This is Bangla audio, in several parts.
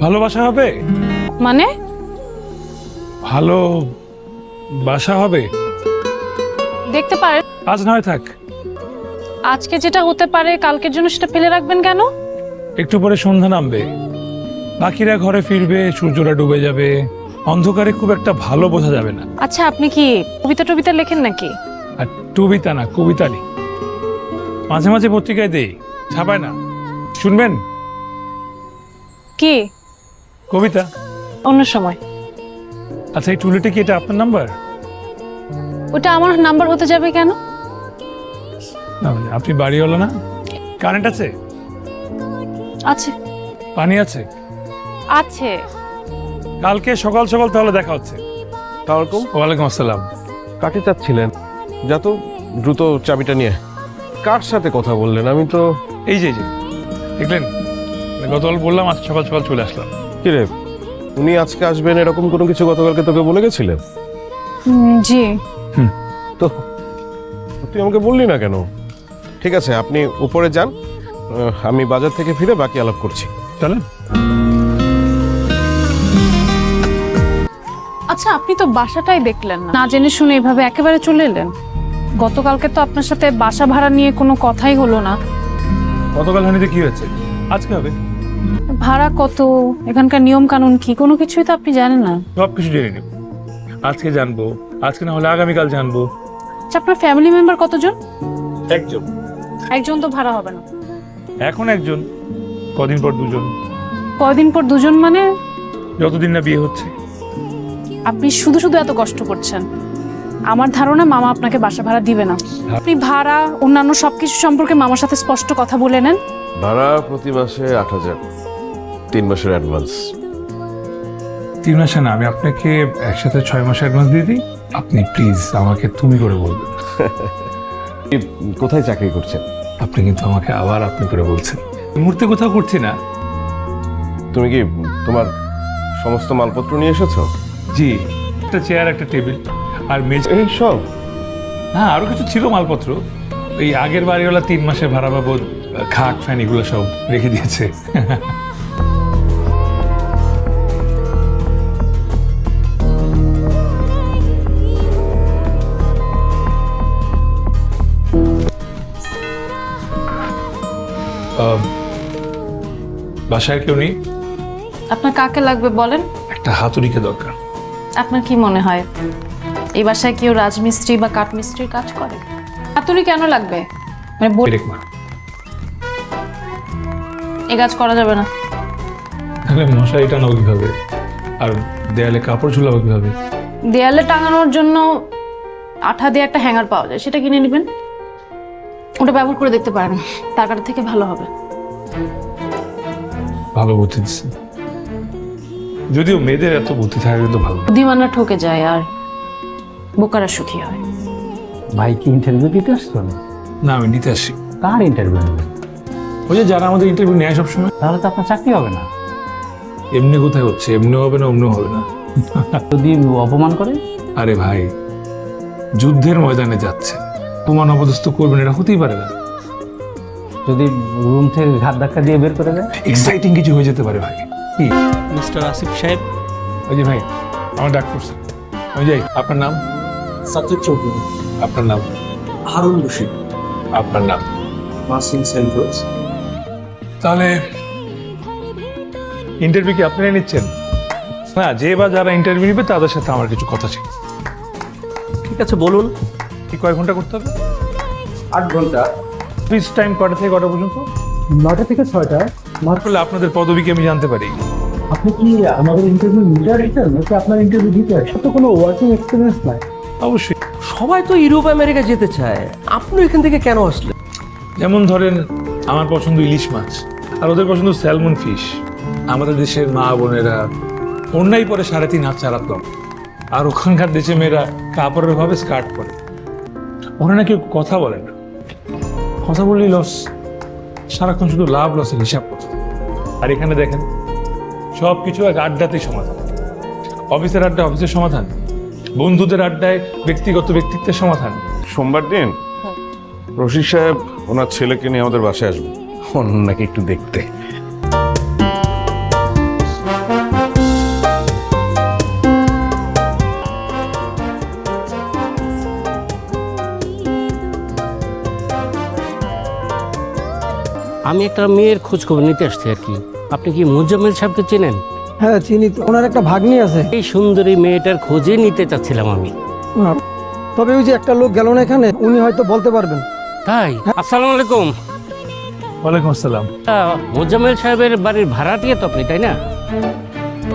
ভালোবাসা হবে মানে? ভালো বাসা হবে। দেখতে পারেন, আজ নয় থাক, আজকে যেটা হতে পারে কালকের জন্য সেটা ফেলে রাখবেন কেন? একটু পরে সন্ধ্যা নামবে, পাখিরা ঘরে ফিরবে, সূর্যটা ডুবে যাবে, অন্ধকারে খুব একটা ভালো বোঝা যাবে না। আচ্ছা, আপনি কি কবিতা টবিতা লেখেন নাকি? আর টুবিতা না, কবিতা নেই, মাঝে মাঝে পত্রিকায় দেই, ছাপায় না। শুনবেন? কি কবিতা। অন্য সময়। আচ্ছা, এই টুলিটা কি এটা আপনার নাম্বার? ওটা আমার নাম্বার হতে যাবে কেন? না, আপনি বাড়িওয়ালা না? কারেন্ট আছে? আছে। পানি আছে? আছে। কালকে সকাল সকাল তাহলে দেখা হচ্ছে। তাহলে ওয়ালাইকুম আসসালাম। কাকে চাচ্ছিলেন? যা তো দ্রুত চাবিটা নিয়ে। কার সাথে কথা বললেন? আমি তো এই যে দেখলেন, গতকাল বললাম আজ সকাল সকাল চলে আসলাম। কিরে, উনি আজকে আসবেন এরকম কোনো কিছু গতকালকে তোকে বলে গেছিলেন? জি। তো তুই আমাকে বললি না কেন? ঠিক আছে, আপনি উপরে যান, আমি বাজার থেকে ফিরে বাকি আলাপ করছি। চলেন। আচ্ছা, আপনি তো বাসাটাই দেখলেন না, না জেনে শুনে এভাবে একেবারে চলে এলেন। গতকালকে তো আপনার সাথে বাসা ভাড়া নিয়ে কোনো কথাই হলো না। গতকাল হানিতে কি হয়েছে? আজকে হবে। ভাড়া কত, এখানকার নিয়ম কানুন কি, কোনো কিছুই তো আপনি জানেন না। সবকিছু জেনে নেব। আজকে জানবো, আজকে না হলে আগামীকাল জানবো। আচ্ছা, আপনার ফ্যামিলি মেম্বার কতজন? একজন। একজন তো ভাড়া হবে না। এখন একজন, কদিন পর দুজন। কয়দিন পর দুজন মানে? যতদিন না বিয়ে হচ্ছে। আপনি শুধু শুধু এত কষ্ট করছেন। আমার ধারণা মামা আপনাকে বাসা ভাড়া দিবে না। আপনি ভাড়া অন্যান্য সবকিছু সম্পর্কে মামার সাথে স্পষ্ট কথা বলে নেন। ভাড়া প্রতি মাসে 8,000, 3 মাসের অ্যাডভান্স। 3 মাসে না, আমি আপনাকে একসাথে 6 মাস অ্যাডভান্স দিয়ে দিই। আপনি প্লিজ আমাকে তুমি করে বলবেন। কোথায় চাকরি করছেন? আপনি কিন্তু আমাকে আবার আপনি করে বলছেন। মুহূর্তে কোথাও করছি না। তুমি কি তোমার সমস্ত মালপত্র নিয়ে এসেছো? জি, একটা চেয়ার, একটা টেবিল আর মেজ। এই সব? হ্যাঁ, আরো কিছু ছিল মালপত্র। এই আগের বাড়িওয়ালা 3 মাসের ভাড়া বাবদ খাট ফ্যান এগুলো সব রেখে দিয়েছে। বাসায় কেউ নেই? আপনার কাকে লাগবে বলেন? একটা হাতুড়িকে দরকার। আপনার কি মনে হয় এই বাসায় কেউ রাজমিস্ত্রি বা কাঠমিস্ত্রির কাজ করে? হাতুড়ি কেন লাগবে? মানে মা, এই কাজ করা যাবে না। তাহলে মশারি টানাবো কিভাবে? আর দেয়ালে কাপড় ঝুলাবো কিভাবে? দেয়ালে টাঙানোর জন্য আঠা দিয়ে একটা হ্যাঙ্গার পাওয়া যায়, সেটা কিনে নেবেন। ওটা ব্যবহার করে দেখতে পারেন, তার কাটা থেকে ভালো হবে। ভালো বুদ্ধি দিচ্ছে। যদিও মেয়েদের এত বুদ্ধি থাকে কিন্তু ভালো। বুদ্ধিমানরা ঠকে যায় আর বোকারা সুখী হয়। ভাই কি ইন্টারভিউ দিতে আসছো? না, আমি নিতে আসি। কার ইন্টারভিউ নেবেন? ওই যে যারা আমাদের ইন্টারভিউ নেয় সবসময়। তাহলে তো আপনার চাকরি হবে না। এমনি কোথায় হচ্ছে? এমনি হবে না, অমনি হবে না। যদি অপমান করে? আরে ভাই, যুদ্ধের ময়দানে যাচ্ছে, প্রমাণ অপদস্থ করবেন, এটা হতেই পারে না। যদি রুম থেকে ঘাট ধাক্কা দিয়ে বের করে দেয়? এক্সাইটিং কিছু হয়ে যেতে পারে ভাই। কি মিস্টার আসিফ সাহেব? ওই যে ভাই, আমার ডাক করছে। আমি যাই। আপনার নাম? সাজ্জাদ চৌধুরী। আপনার নাম? হারুন রশিদ। আপনার নাম? মাসুম সেন্ট্রোজ। তাহলে ইন্টারভিউ কি আপনারাই নিচ্ছেন? না, যে বা যারা ইন্টারভিউ নিবে তাদের সাথে আমার কিছু কথা ছিল। ঠিক আছে, বলুন। কি কয় ঘন্টা করতে হবে? 8 ঘন্টা। অফিস টাইম কটা থেকে কটা পর্যন্ত? 9টা থেকে 6টা। করলে আপনাদের পদবী কি আমি জানতে পারি? আপনি কি আমাদের ইন্টারভিউ লিডার দিচ্ছেন নাকি আপনার ইন্টারভিউ দিতে? তো কোনো ওয়ার্কিং এক্সপিরিয়েন্স নাই। অবশ্যই। সবাই তো ইউরোপ আমেরিকা যেতে চায়, আপনি এখান থেকে কেন আসলেন? যেমন ধরেন, আমার পছন্দ ইলিশ মাছ, আর ওদের পছন্দ স্যালমন ফিশ। আমাদের দেশের মা বোনেরা অন্যায় পরে 3.5 হাত 4 হাত লম্বা, আর ওখানকার দেশে মেয়েরা কাপড়ের ভাবে স্কার্ট পরে। ওরা নাকি কথা বলে না, কথা বললেই লস, সারাক্ষণ শুধু লাভ লসের হিসাব করছে। আর এখানে দেখেন, সব কিছু এক আড্ডাতেই সমাধান। অফিসের আড্ডা অফিসের সমাধান, বন্ধুদের আড্ডায় ব্যক্তিগত ব্যক্তিত্বের সমাধান। সোমবার দিন রশিদ সাহেব ওনার ছেলেকে নিয়ে আমাদের বাসায় আসবে, নাকি একটু দেখতে। আমি একটা মেয়ের খোঁজ খবর নিতে আসছি আর কি। আপনি কি মুজাম্মেল সাহেবকে চেনেন? হ্যাঁ চিনি তো, ওনার একটা ভাগ্নি আছে। এই সুন্দরী মেয়েটার খোঁজে নিতে চাচ্ছিলাম আমি। তবে ওই যে একটা লোক গেল না এখানে, উনি হয়তো বলতে পারবেন। তাই? আসসালামু আলাইকুম। ওয়ালাইকুম আসসালাম। মুজাম্মেল সাহেবের বাড়ির ভাড়াটিয়া তো আপনি, তাই না?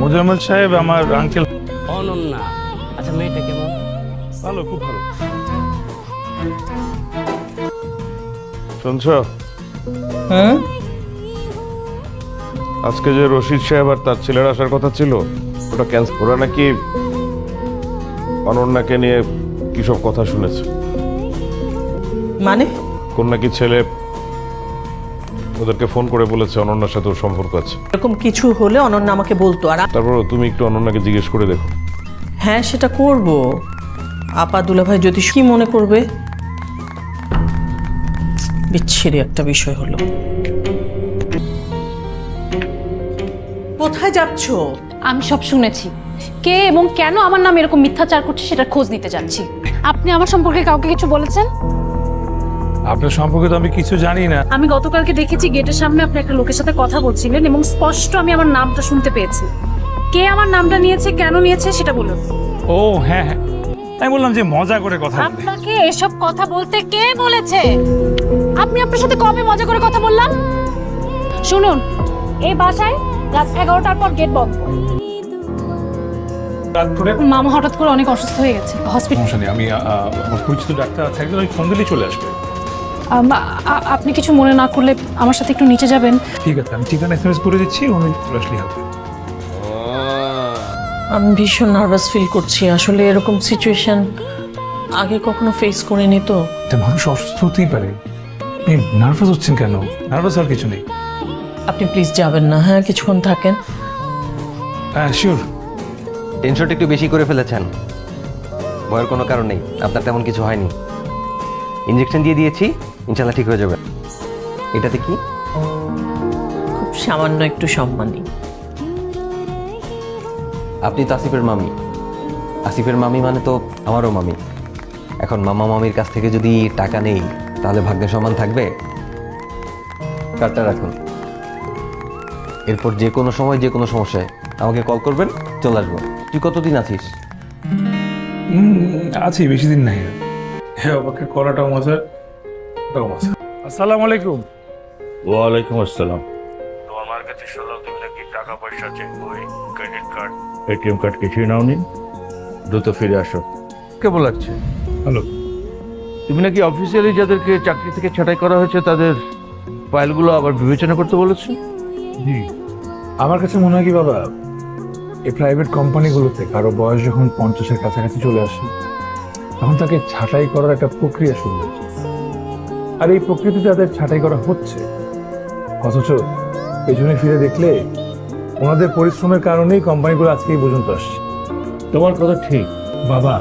মোজাম্মেল সাহেব আমার আঙ্কেল। অনন্যা। আচ্ছা, মেয়েটা কেমন? ভালো, খুব ভালো। শুনছ, হ্যাঁ আজকে যে রশিদ সাহেব আর তার ছেলের আসার কথা ছিল ওটা ক্যান্সেল। ওরা নাকি অনন্যাকে নিয়ে কি সব কথা শুনেছে। মানে কোন নাকি ছেলে ওদেরকে ফোন করে বলেছে অনন্যার সাথে ওর সম্পর্ক আছে। এরকম কিছু হলে অনন্যা আমাকে বলতো। আর তারপর তুমি একটু অনন্যাকে জিজ্ঞেস করে দেখো। হ্যাঁ, সেটা করব। আপা দুলাভাই যদি কি মনে করবে, বিচ্ছিরি একটা বিষয় হলো। কোথায় যাচ্ছ? আমি সব শুনেছি। কে এবং কেন আমার নাম এরকম মিথ্যাচার করছে সেটার খোঁজ নিতে যাচ্ছি। আপনি আমার সম্পর্কে কাউকে কিছু বলেছেন? আপনার সম্পর্কে তো আমি কিছু জানি না। আমি গতকালকে দেখেছি গেটের সামনে আপনি একটা লোকের সাথে কথা বলছিলেন এবং স্পষ্ট আমি আমার নামটা শুনতে পেয়েছি। কে আমার নামটা নিয়েছে, কেন নিয়েছে সেটা বলুন। ও হ্যাঁ হ্যাঁ, আমি বললাম যে মজা করে কথা বলি। আপনাকে এসব কথা বলতে কে বলেছে? আপনি আপনার সাথে কবে মজা করে কথা বললাম? শুনুন, এই বাসায় রাত 11টার পর গেট বন্ধ। রাত করে মামা হঠাৎ করে অনেক অসুস্থ হয়ে গেছে, হসপিটাল। সমস্যা নেই, আমি আমার পরিচিত ডাক্তার আছে একজন, ওই ফোন দিলেই চলে আসবে। আপনি কিছু মনে না করলে আমার সাথে একটু নিচে যাবেন? ঠিক আছে, আমি ঠিকানা এসএমএস করে দিচ্ছি, উনি চলে আসলেই হবে। আমি ভীষণ নার্ভাস ফিল করছি। আসলে এরকম সিচুয়েশন আগে কখনো ফেস করিনি তো। একটা মানুষ অসুস্থ হতেই পারে, আপনি নার্ভাস হচ্ছেন কেন? নার্ভাস আর কিছু নেই। আপনি প্লিজ যাবেন না, হ্যাঁ? কিছুক্ষণ থাকেন। শিওর। টেনশনটা একটু বেশি করে ফেলেছেন। ভয়ের কোনো কারণ নেই, আপনার তেমন কিছু হয়নি। ইনজেকশন দিয়ে দিয়েছি, ইনশাল্লাহ ঠিক হয়ে যাবে। এটাতে কি? খুব সামান্য একটু সম্মানী। আপনি তো আসিফের মামি। আসিফের মামি মানে তো আমারও মামি। এখন মামা মামির কাছ থেকে যদি টাকা নেই তাহলে ভাগ্যের সমান থাকবে। কার্ডটা রাখুন। এরপর যে কোনো সময় যে কোনো সমস্যায় আমাকে কল করবেন, চলে আসবো। তুই কতদিন আছিস? আছি, বেশি দিন নাই। হ্যাঁ, অবাকে করাটাও মজার, ওটাও মজা। আসসালামু আলাইকুম। ওয়ালাইকুম আসসালাম। তোমার মার কাছে শুনলাম তুমি নাকি টাকা পয়সা, চেক বই, ক্রেডিট কার্ড, এটিএম কার্ড কিছুই নাওনি। দ্রুত ফিরে আসো। কেমন লাগছে? হ্যালো। তুমি নাকি অফিসিয়ালি যাদেরকে চাকরি থেকে ছাঁটাই করা হয়েছে তাদের ফাইলগুলো আবার বিবেচনা করতে বলেছো? জি, আমার কাছে মনে হয় কি বাবা, এই প্রাইভেট কোম্পানিগুলোতে কারো বয়স যখন 50-এর কাছাকাছি চলে আসে তখন তাকে ছাঁটাই করার একটা প্রক্রিয়া শুরু হয়েছে। আর এই প্রকৃতিতে তাদের ছাঁটাই করা হচ্ছে, অথচ পেছনে ফিরে দেখলে ওনাদের পরিশ্রমের কারণেই কোম্পানিগুলো আজকে এই পর্যন্ত আসছে। তোমার কথা ঠিক বাবা,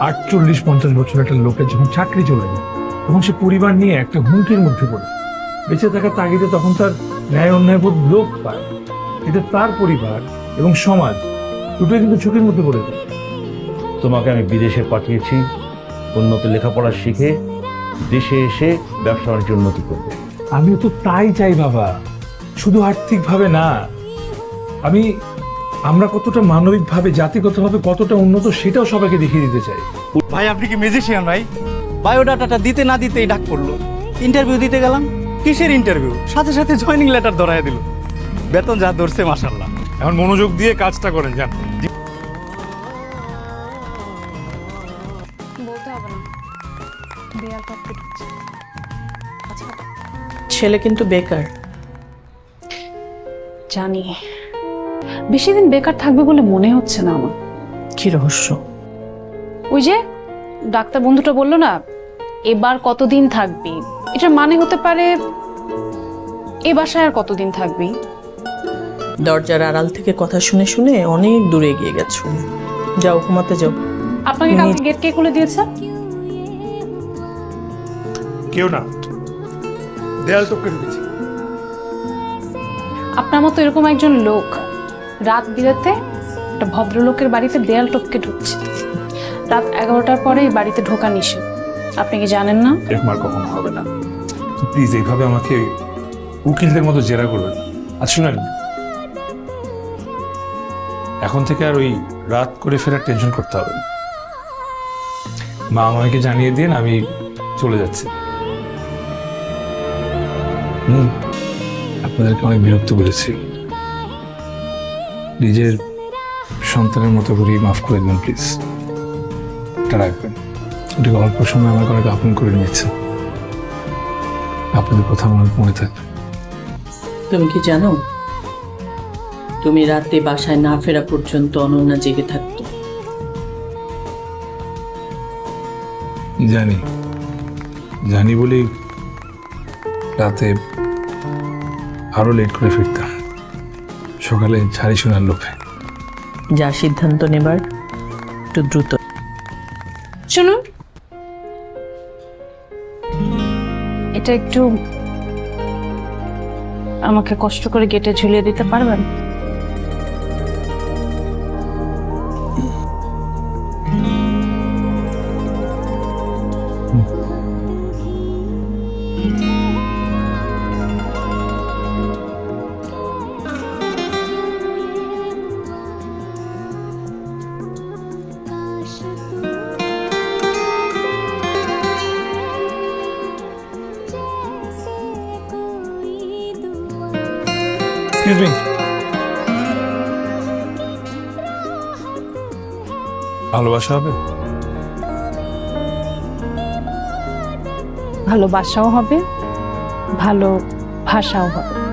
48-50 বছর একটা লোকের যখন চাকরি চলে যায় তখন সে পরিবার নিয়ে একটা হুমকির মধ্যে পড়ে। বেঁচে থাকার তাগিদে তখন তার ন্যায় অন্যায়বোধ লোপ পায়, এতে তার পরিবার এবং সমাজ দুটোই কিন্তু ঝুঁকির মধ্যে পড়ে যায়। তোমাকে আমি বিদেশে পাঠিয়েছি উন্নত লেখাপড়া শিখে দেশে এসে ব্যবসা বাণিজ্য উন্নতি করবে। আমিও তো তাই চাই বাবা, শুধু আর্থিকভাবে না, আমরা কতটা মানবিকভাবে, জাতিগতভাবে কতটা উন্নত সেটাও সবাইকে দেখিয়ে দিতে চাই। ভাই আপনি কি ম্যাজিশিয়ান ভাই? বায়োডাটাটা দিতে না দিতেই ডাক পড়লো। ইন্টারভিউ দিতে গেলাম, কিসের ইন্টারভিউ, সাথে সাথে জয়েনিং লেটার ধরায় দিল। বেতন যা ধরছে মাশাআল্লাহ। এখন মনোযোগ দিয়ে কাজটা করেন, যান। বলতে হবে না, দেয়াল টপকে ঢুকছে। আচ্ছা, ছেলে কিন্তু বেকার। জানি, বেশি দিন বেকার থাকবে বলে মনে হচ্ছে না আমার। কি রহস্য? ওই যে ডাক্তার বন্ধুটা বললো না, এবার কতদিন থাকবি, এটার মানে হতে পারে এ বাসায় আর কতদিন থাকবি। দরজার আড়াল থেকে কথা শুনে শুনে অনেক দূরে এগিয়ে গেছো। যাও, ঘুমাতে যাও। আপনাকে কালকে গেট কে খুলে দিয়েছে? কেউ না, দেয়াল টপকে ঢুকেছি। আপনার মতো এরকম একজন লোক রাত বিরাতে একটা ভদ্রলোকের বাড়িতে দেয়াল টপকে ঢুকছে। রাত 11টার পরে এই বাড়িতে ঢোকা নিষেধ, আপনি কি জানেন না? এরকম আর কখনো হবে না। প্লিজ এইভাবে আমাকে উকিলদের মতো জেরা করবেন। আর শুনেন, এখন থেকে আর ওই রাত করে ফেরার টেনশন করতে হবে না। মা আমাকে জানিয়ে দিন, আমি চলে যাচ্ছি। আপনাদেরকে অনেক বিরক্ত করেছি, নিজের সন্তানের মতো করেই মাফ করে দেবেন প্লিজ। এটা রাখবেন, ওটিকে অল্প সময় আমাকে অনেক আপন করে নিয়েছে। আপনাদের কথা আমার মনে থাকবে। তুমি কি জানো, তুমি রাতে বাসায় না ফেরা পর্যন্ত অনন্যা জেগে থাকতো। জানি জানি বলেই রাতে আরো লেট করে ফিরতাম, সকালে ছাড়ি শোনার লোভে। যা সিদ্ধান্ত নেবার একটু দ্রুত। শুনুন, এটা একটু আমাকে কষ্ট করে গেটে ঝুলিয়ে দিতে পারবেন? এক্সকিউজ মি, ভালোবাসা হবে? ভালোবাসাও হবে, ভালো ভাষাও হবে।